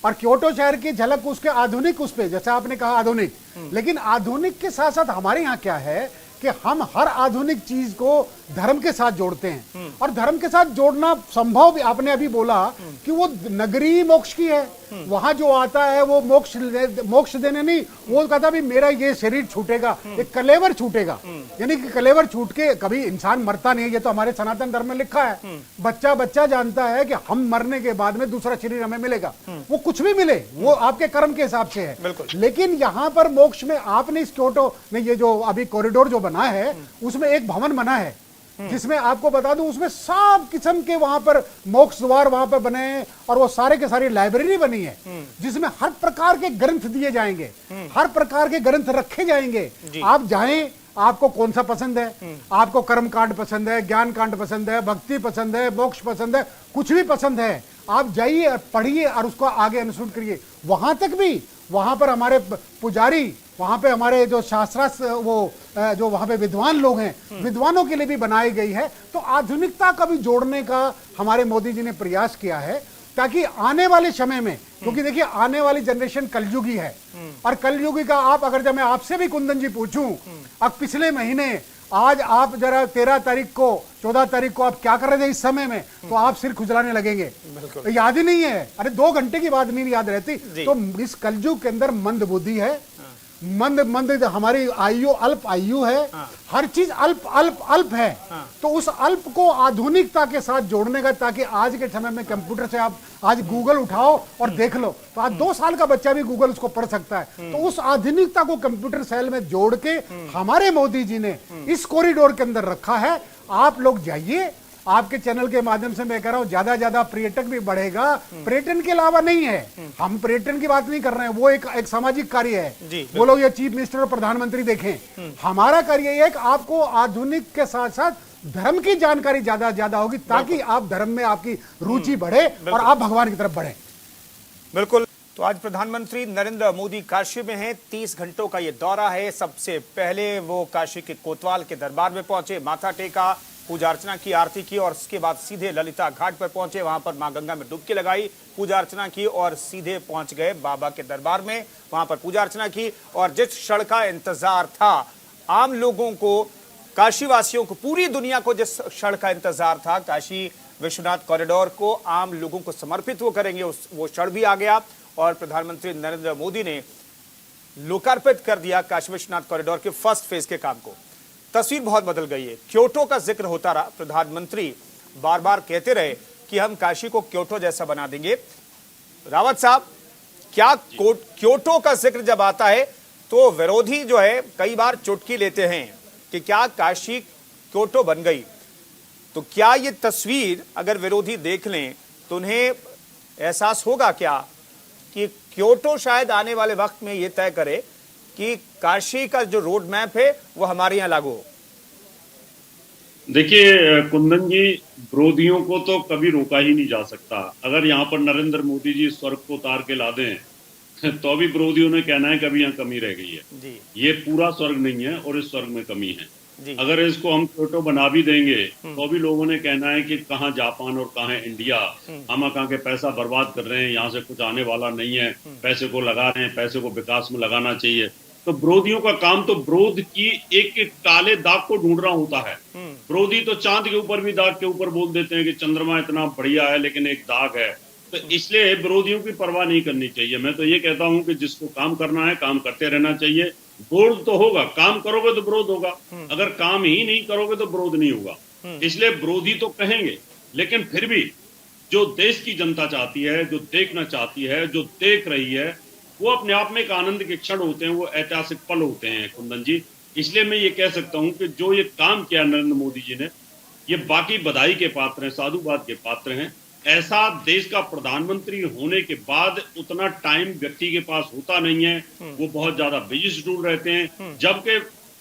और क्योटो शहर की झलक उसके आधुनिक, उस पे जैसे आपने कहा आधुनिक, लेकिन आधुनिक के साथ साथ हमारे यहाँ क्या है कि हम हर आधुनिक चीज को धर्म के साथ जोड़ते हैं। और धर्म के साथ जोड़ना संभव भी, आपने अभी बोला कि वो नगरी मोक्ष की है, वहां जो आता है वो मोक्ष देने नहीं, वो कहता भी मेरा ये शरीर छूटेगा, एक कलेवर छूटेगा, यानी कि कलेवर छूट के कभी इंसान मरता नहीं है। ये तो हमारे सनातन धर्म में लिखा है। बच्चा बच्चा जानता है कि हम मरने के बाद में दूसरा शरीर हमें मिलेगा, वो कुछ भी मिले वो आपके कर्म के हिसाब से है। लेकिन यहाँ पर मोक्ष में आपने इस क्योटो में ये जो अभी कॉरिडोर जो बना है उसमें एक भवन बना है जिसमें आपको बता दूं उसमें सब किस्म के वहां पर मोक्ष द्वार वहां पर बने हैं और वो सारे के सारी लाइब्रेरी बनी है जिसमें हर प्रकार के ग्रंथ दिए जाएंगे, हर प्रकार के ग्रंथ रखे जाएंगे। आप जाएं, आपको कौन सा पसंद है, आपको कर्म कांड पसंद है, ज्ञान कांड पसंद है, भक्ति पसंद है, मोक्ष पसंद है, कुछ भी पसंद है, आप जाइए और पढ़िए और उसको आगे अनुसरण करिए। वहां तक भी वहां पर हमारे पुजारी, वहां पे हमारे जो शास्त्रार्थ वो जो वहां पे विद्वान लोग हैं, विद्वानों के लिए भी बनाई गई है। तो आधुनिकता का भी जोड़ने का हमारे मोदी जी ने प्रयास किया है ताकि आने वाले समय में, क्योंकि देखिए आने वाली जनरेशन कलयुगी है और कलयुगी का आप अगर जब मैं आपसे भी कुंदन जी पूछूं, अब पिछले महीने आज आप जरा 13 तारीख को 14 तारीख को आप क्या कर रहे थे इस समय में, तो आप सिर खुजलाने लगेंगे, तो याद ही नहीं है। अरे 2 घंटे की बात नहीं याद रहती। तो इस कलयुग के अंदर मंद बुद्धि है, मंद हमारी आयु अल्प आयु है, हर चीज अल्प है। तो उस अल्प को आधुनिकता के साथ जोड़ने का, ताकि आज के समय में कंप्यूटर से आप आज गूगल उठाओ और देख लो, तो आज 2 साल का बच्चा भी गूगल उसको पढ़ सकता है। तो उस आधुनिकता को कंप्यूटर सेल में जोड़ के हमारे मोदी जी ने इस कॉरिडोर के अंदर रखा है। आप लोग जाइए, आपके चैनल के माध्यम से मैं कह रहा हूं ज्यादा पर्यटक भी बढ़ेगा। पर्यटन के अलावा नहीं है, हम पर्यटन की बात नहीं कर रहे हैं, वो एक सामाजिक कार्य है। वो लोग ये चीफ मिनिस्टर और प्रधानमंत्री देखें, हमारा कार्य ये है कि आपको आधुनिक के साथ साथ धर्म की जानकारी ज्यादा होगी ताकि आप धर्म में आपकी रुचि बढ़े और आप भगवान की तरफ बढ़े। बिल्कुल। तो आज प्रधानमंत्री नरेंद्र मोदी काशी में हैं। 30 घंटों का ये दौरा है। सबसे पहले वो काशी के कोतवाल के दरबार में पहुंचे, माथा टेका, पूजा अर्चना की, आरती की और उसके बाद सीधे ललिता घाट पर पहुंचे। वहां पर मां गंगा में डुबकी लगाई, पूजा अर्चना की और सीधे पहुंच गए बाबा के दरबार में। वहां पर पूजा अर्चना की और जिस क्षण का इंतजार था आम लोगों को, काशी वासियों को, पूरी दुनिया को जिस क्षण का इंतजार था, काशी विश्वनाथ कॉरिडोर को आम लोगों को समर्पित वो करेंगे, वो क्षण भी आ गया और प्रधानमंत्री नरेंद्र मोदी ने लोकार्पित कर दिया काशी विश्वनाथ कॉरिडोर के फर्स्ट फेज के काम को। तस्वीर बहुत बदल गई है। क्योटो का जिक्र होता रहा, प्रधानमंत्री बार बार कहते रहे कि हम काशी को क्योटो जैसा बना देंगे। रावत साहब, क्या क्योटो का जिक्र जब आता है तो विरोधी जो है कई बार चुटकी लेते हैं कि क्या काशी क्योटो बन गई, तो क्या ये तस्वीर अगर विरोधी देख लें तो उन्हें एहसास होगा क्या कि क्योटो शायद आने वाले वक्त में ये तय करे कि काशी का जो रोड मैप है वो हमारे यहाँ लागू हो? देखिए कुंदन जी, विरोधियों को तो कभी रोका ही नहीं जा सकता। अगर यहाँ पर नरेंद्र मोदी जी स्वर्ग को उतार के ला दें तो भी विरोधियों ने कहना है कि अभी यहाँ कमी रह गई है। ये पूरा स्वर्ग नहीं है और इस स्वर्ग में कमी है। जी। अगर इसको हम क्योटो बना भी देंगे तो भी लोगों ने कहना है कि कहाँ जापान और कहाँ इंडिया, हम कहाँ के पैसा बर्बाद कर रहे हैं, यहाँ से कुछ आने वाला नहीं है, पैसे को लगा रहे हैं, पैसे को विकास में लगाना चाहिए। तो विरोधियों का काम तो विरोध की एक एक काले दाग को ढूंढना होता है। विरोधी तो चांद के ऊपर भी दाग के ऊपर बोल देते हैं कि चंद्रमा इतना बढ़िया है लेकिन एक दाग है। तो इसलिए विरोधियों की परवाह नहीं करनी चाहिए। मैं तो ये कहता हूं कि जिसको काम करना है काम करते रहना चाहिए। विरोध तो होगा, काम करोगे तो विरोध होगा, अगर काम ही नहीं करोगे तो विरोध नहीं होगा। इसलिए विरोधी तो कहेंगे, लेकिन फिर भी जो देश की जनता चाहती है, जो देखना चाहती है, जो देख रही है, वो अपने आप में एक आनंद के क्षण होते हैं, वो ऐतिहासिक पल होते हैं कुंदन जी। इसलिए मैं ये कह सकता हूं कि जो ये काम किया नरेंद्र मोदी जी ने, ये बाकी बधाई के पात्र हैं, साधुवाद के पात्र हैं। ऐसा देश का प्रधानमंत्री होने के बाद उतना टाइम व्यक्ति के पास होता नहीं है, वो बहुत ज्यादा बिजी शेड्यूल रहते हैं। जबकि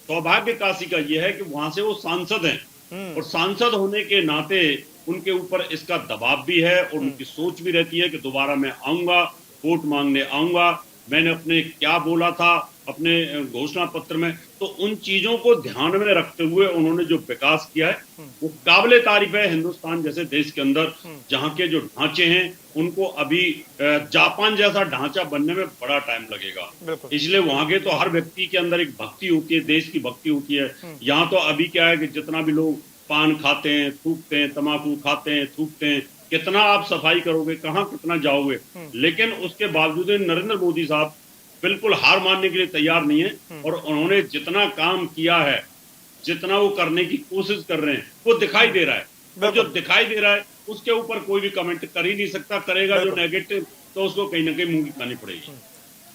सौभाग्य काशी का ये है कि वहां से वो सांसद हैं और सांसद होने के नाते उनके ऊपर इसका दबाव भी है और उनकी सोच भी रहती है कि दोबारा मैं आऊंगा, वोट मांगने आऊंगा। मैंने अपने क्या बोला था अपने घोषणा पत्र में, तो उन चीजों को ध्यान में रखते हुए उन्होंने जो विकास किया है वो काबिले तारीफ है। हिंदुस्तान जैसे देश के अंदर जहाँ के जो ढांचे हैं उनको अभी जापान जैसा ढांचा बनने में बड़ा टाइम लगेगा। इसलिए वहां के तो हर व्यक्ति के अंदर एक भक्ति होती है, देश की भक्ति होती है। यहाँ तो अभी क्या है कि जितना भी लोग पान खाते हैं, थूकते हैं, तम्बाकू खाते हैं, थूकते हैं, कितना आप सफाई करोगे, कहाँ कितना जाओगे। लेकिन उसके बावजूद नरेंद्र मोदी साहब बिल्कुल हार मानने के लिए तैयार नहीं है और उन्होंने जितना काम किया है, जितना वो करने की कोशिश कर रहे हैं, वो दिखाई दे रहा है। और जो दिखाई दे रहा है उसके ऊपर कोई भी कमेंट कर ही नहीं सकता। करेगा जो नेगेटिव तो उसको कहीं ना कहीं मुंह की खानी पड़ेगी।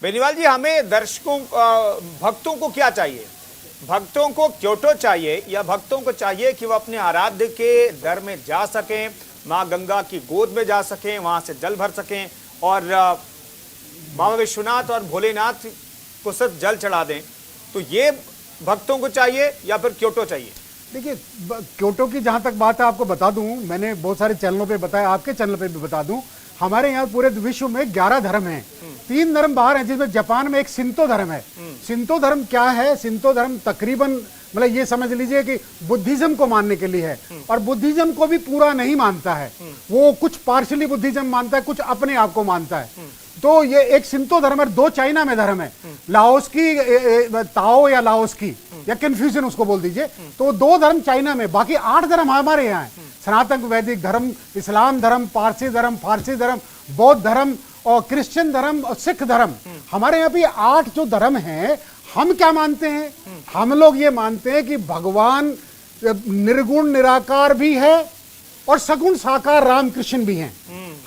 बेनीवाल जी, हमें दर्शकों भक्तों को क्या चाहिए? भक्तों को क्योटो चाहिए या भक्तों को चाहिए कि वो अपने आराध्य के दर में जा सकें, माँ गंगा की गोद में जा सकें, वहां से जल भर सकें और बाबा विश्वनाथ और भोलेनाथ को सिर्फ जल चढ़ा दें? तो ये भक्तों को चाहिए या फिर क्योटो चाहिए? देखिए, क्योटो की जहां तक बात है आपको बता दूं, मैंने बहुत सारे चैनलों पे बताया, आपके चैनल पे भी बता दूं, हमारे यहाँ पूरे विश्व में 11 धर्म हैं। 3 धर्म बाहर हैं, जिसमें जापान में एक शिंतो धर्म है। शिंतो धर्म क्या है? शिंतो धर्म तकरीबन मतलब ये समझ लीजिए कि बुद्धिज्म को मानने के लिए है और बुद्धिज्म को भी पूरा नहीं मानता है, वो कुछ पार्शली बुद्धिज्म मानता है, कुछ अपने आप को मानता है। तो ये एक शिंतो धर्म है। 2 चाइना में धर्म है, लाओस की ताओ या लाओस की या कन्फ्यूजन उसको बोल दीजिए। तो 2 धर्म चाइना में, बाकी 8 धर्म हमारे यहाँ है। सनातन वैदिक धर्म, इस्लाम धर्म, पारसी धर्म, फारसी धर्म, बौद्ध धर्म और क्रिश्चियन धर्म और सिख धर्म। हमारे यहाँ पे 8 जो धर्म हैं, हम क्या मानते हैं? हम लोग ये मानते हैं कि भगवान निर्गुण निराकार भी है और सगुण साकार रामकृष्ण भी हैं।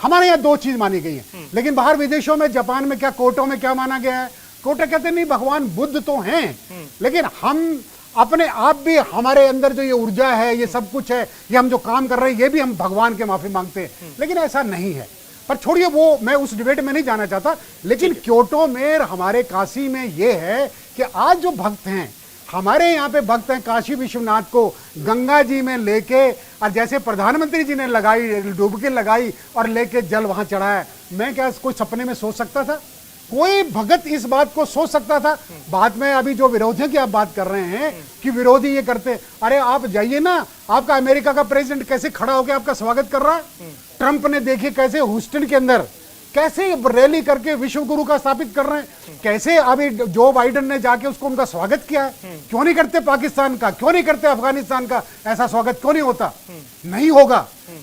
हमारे यहाँ 2 चीज मानी गई है। लेकिन बाहर विदेशों में, जापान में क्या, कोटो में क्या माना गया है? कोटो कहते नहीं, भगवान बुद्ध तो हैं, लेकिन हम अपने आप भी, हमारे अंदर जो ये ऊर्जा है, ये सब कुछ है, ये हम जो काम कर रहे हैं, ये भी हम भगवान के माफी मांगते हैं। लेकिन ऐसा नहीं है। पर छोड़िए, वो मैं उस डिबेट में नहीं जाना चाहता। लेकिन क्योटो में, हमारे काशी में ये है कि आज जो भक्त हैं, हमारे यहाँ पे भक्त हैं, काशी विश्वनाथ को गंगा जी में लेके, और जैसे प्रधानमंत्री जी ने लगाई, डुबकी लगाई और लेके जल वहां चढ़ाया। मैं क्या कोई सपने में सोच सकता था? कोई भगत इस बात को सोच सकता था? बाद में अभी जो विरोधियों की आप बात कर रहे हैं कि विरोधी ये करते, अरे आप जाइए ना, आपका अमेरिका का प्रेसिडेंट कैसे खड़ा होकर आपका स्वागत कर रहा है। ट्रंप ने देखिए कैसे ह्यूस्टन के अंदर कैसे रैली करके विश्व गुरु का स्थापित कर रहे हैं, कैसे अभी जो बाइडेन ने जाके उसको उनका स्वागत किया है। क्यों नहीं करते पाकिस्तान का, क्यों नहीं करते अफगानिस्तान का? ऐसा स्वागत क्यों नहीं होता? नहीं होगा।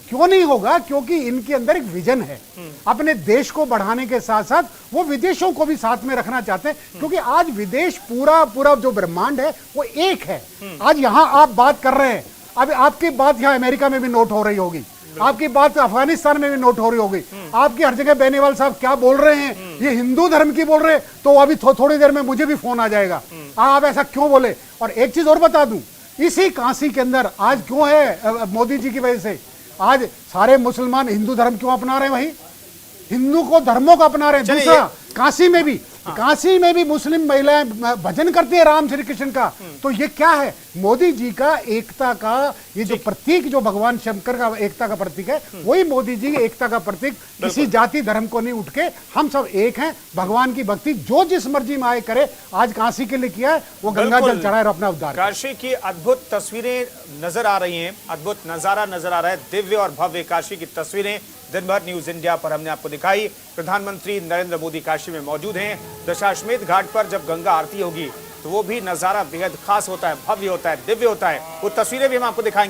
क्यों नहीं होगा? क्योंकि इनके अंदर एक विजन है, अपने देश को बढ़ाने के साथ साथ वो विदेशों को भी साथ में रखना चाहते हैं। क्योंकि आज विदेश पूरा जो ब्रह्मांड है वो एक है। आज यहाँ आप बात कर रहे हैं, अब आपकी बात यहाँ अमेरिका में भी नोट हो रही होगी, आपकी बात अफगानिस्तान में भी नोट हो रही होगी, आपकी हर जगह बेनीवाल साहब क्या बोल रहे हैं, ये हिंदू धर्म की बोल रहे हैं, तो अभी थोड़ी देर में मुझे भी फोन आ जाएगा, आप ऐसा क्यों बोले। और एक चीज और बता दूं, इसी काशी के अंदर आज क्यों है, मोदी जी की वजह से आज सारे मुसलमान हिंदू धर्म क्यों अपना रहे हैं? वही हिंदू को धर्मों को अपना रहे हैं। दूसरा, काशी में भी काशी में भी मुस्लिम महिलाएं भजन करती है राम श्री कृष्ण का। तो ये क्या है? मोदी जी का एकता का ये जो प्रतीक, जो भगवान शंकर का एकता का प्रतीक है, वही मोदी जी एकता का प्रतीक। किसी जाति धर्म को नहीं उठ के, हम सब एक हैं। भगवान की भक्ति जो जिस मर्जी में आए करे। आज काशी के लिए किया है, वो गंगा जल चढ़ाए और अपना उद्धार करे। काशी की अद्भुत तस्वीरें नजर आ रही हैं, अद्भुत नजारा नजर आ रहा है। दिव्य और भव्य काशी की तस्वीरें दिन भर न्यूज इंडिया पर हमने आपको दिखाई। प्रधानमंत्री नरेंद्र मोदी काशी में मौजूद हैं। दशाश्वमेध घाट पर जब गंगा आरती होगी तो वो भी नजारा बेहद खास होता है, भव्य होता है, दिव्य होता है। वो तस्वीरें भी हम आपको दिखाएंगे।